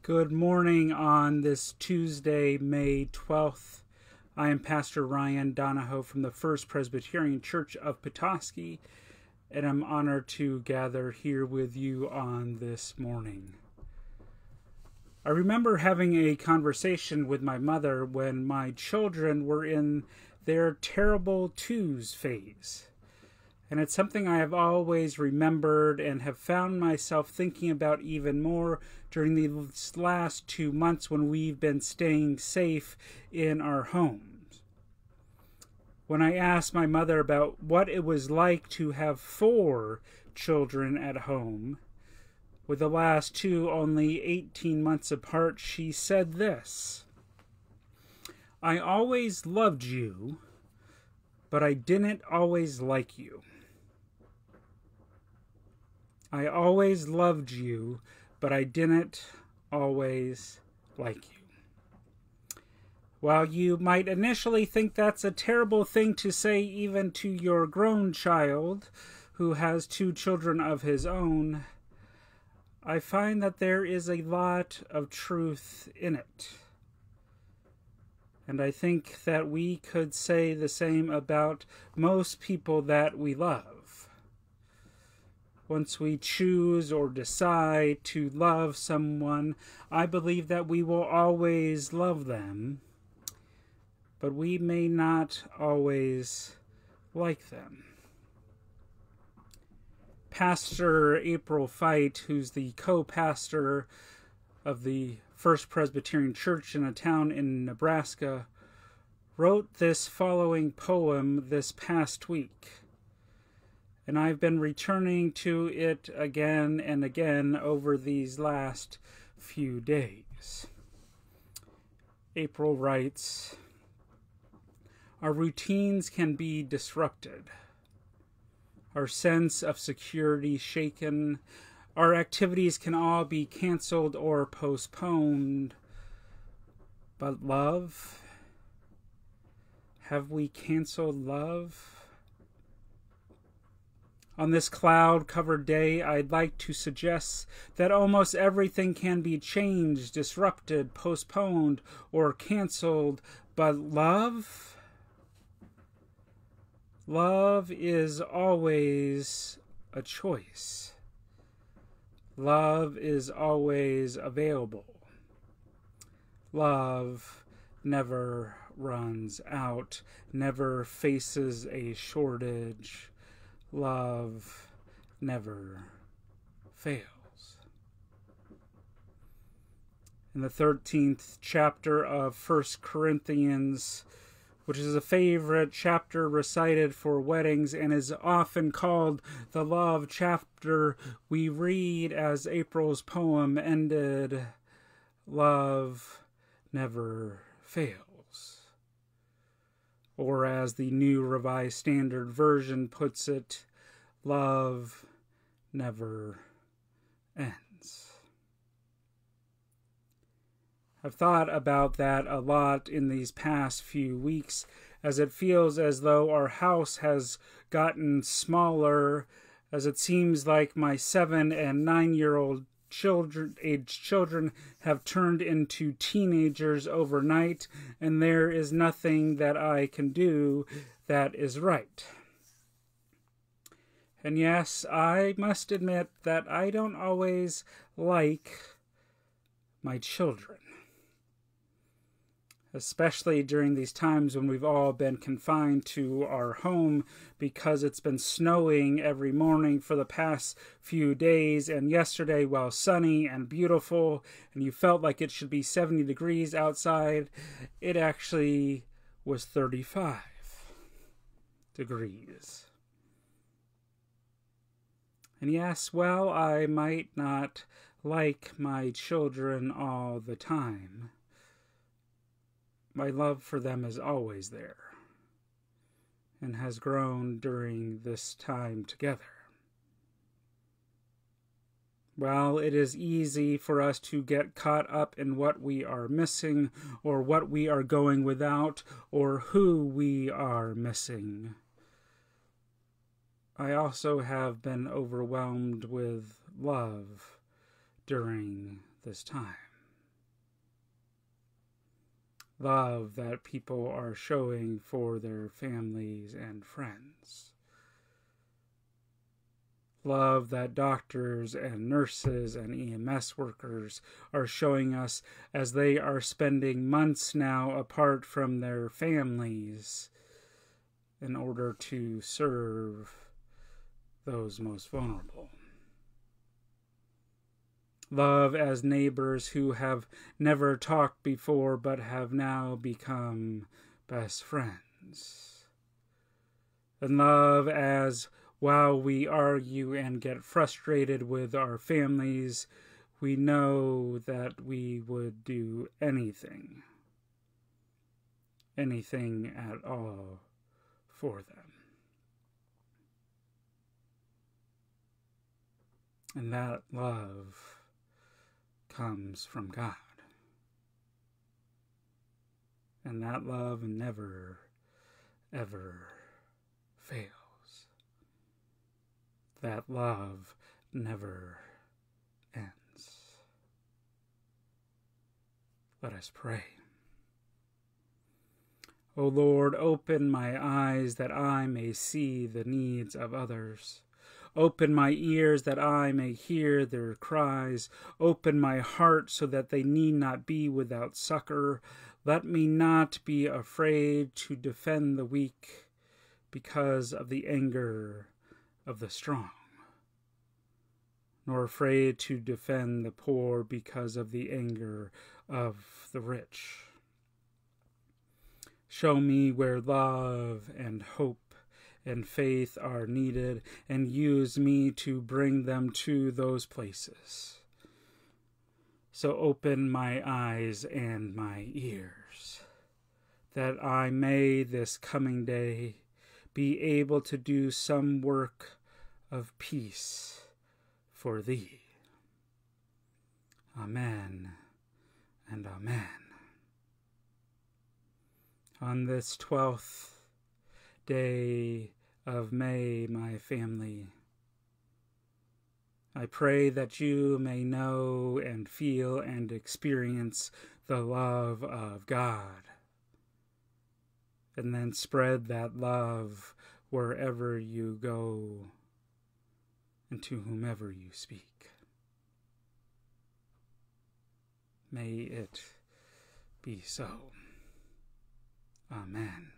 Good morning on this Tuesday, May 12th. I am Pastor Ryan Donahoe from the First Presbyterian Church of Petoskey, and I'm honored to gather here with you on this morning. I remember having a conversation with my mother when my children were in their terrible twos phase. And it's something I have always remembered and have found myself thinking about even more during these last 2 months when we've been staying safe in our homes. When I asked my mother about what it was like to have 4 children at home, with the last 2 only 18 months apart, she said this: "I always loved you, but I didn't always like you. I always loved you, but I didn't always like you." While you might initially think that's a terrible thing to say even to your grown child who has 2 children of his own, I find that there is a lot of truth in it. And I think that we could say the same about most people that we love. Once we choose or decide to love someone, I believe that we will always love them, but we may not always like them. Pastor April Feit, who's the co-pastor of the First Presbyterian Church in a town in Nebraska, wrote this following poem this past week. And I've been returning to it again and again over these last few days. April writes, "Our routines can be disrupted, our sense of security shaken, our activities can all be canceled or postponed. But love? Have we canceled love? On this cloud-covered day, I'd like to suggest that almost everything can be changed, disrupted, postponed, or canceled. But love? Love is always a choice. Love is always available. Love never runs out, never faces a shortage. Love never fails." In the 13th chapter of 1 Corinthians, which is a favorite chapter recited for weddings and is often called the love chapter, we read, as April's poem ended, "Love never fails." Or as the New Revised Standard Version puts it, "Love never ends." I've thought about that a lot in these past few weeks, as it feels as though our house has gotten smaller, as it seems like my 7 and 9-year-old children have turned into teenagers overnight, and there is nothing that I can do that is right. And yes, I must admit that I don't always like my children, especially during these times when we've all been confined to our home because it's been snowing every morning for the past few days, and yesterday, while sunny and beautiful, and you felt like it should be 70 degrees outside, it actually was 35 degrees. And yes, well, I might not like my children all the time. My love for them is always there and has grown during this time together. Well, it is easy for us to get caught up in what we are missing, or what we are going without, or who we are missing. I also have been overwhelmed with love during this time. love that people are showing for their families and friends. Love that doctors and nurses and EMS workers are showing us as they are spending months now apart from their families in order to serve those most vulnerable. Love as neighbors who have never talked before but have now become best friends. And love as, while we argue and get frustrated with our families, we know that we would do anything at all for them. And that love comes from God. And that love never, ever fails. That love never ends. Let us pray. O Lord, open my eyes that I may see the needs of others. Open my ears that I may hear their cries. Open my heart so that they need not be without succor. Let me not be afraid to defend the weak because of the anger of the strong, nor afraid to defend the poor because of the anger of the rich. Show me where love and hope and faith are needed, and use me to bring them to those places. So open my eyes and my ears, that I may this coming day be able to do some work of peace for thee. Amen and amen. On this 12th day of May, my family, I pray that you may know and feel and experience the love of God, and then spread that love wherever you go and to whomever you speak. May it be so. Amen.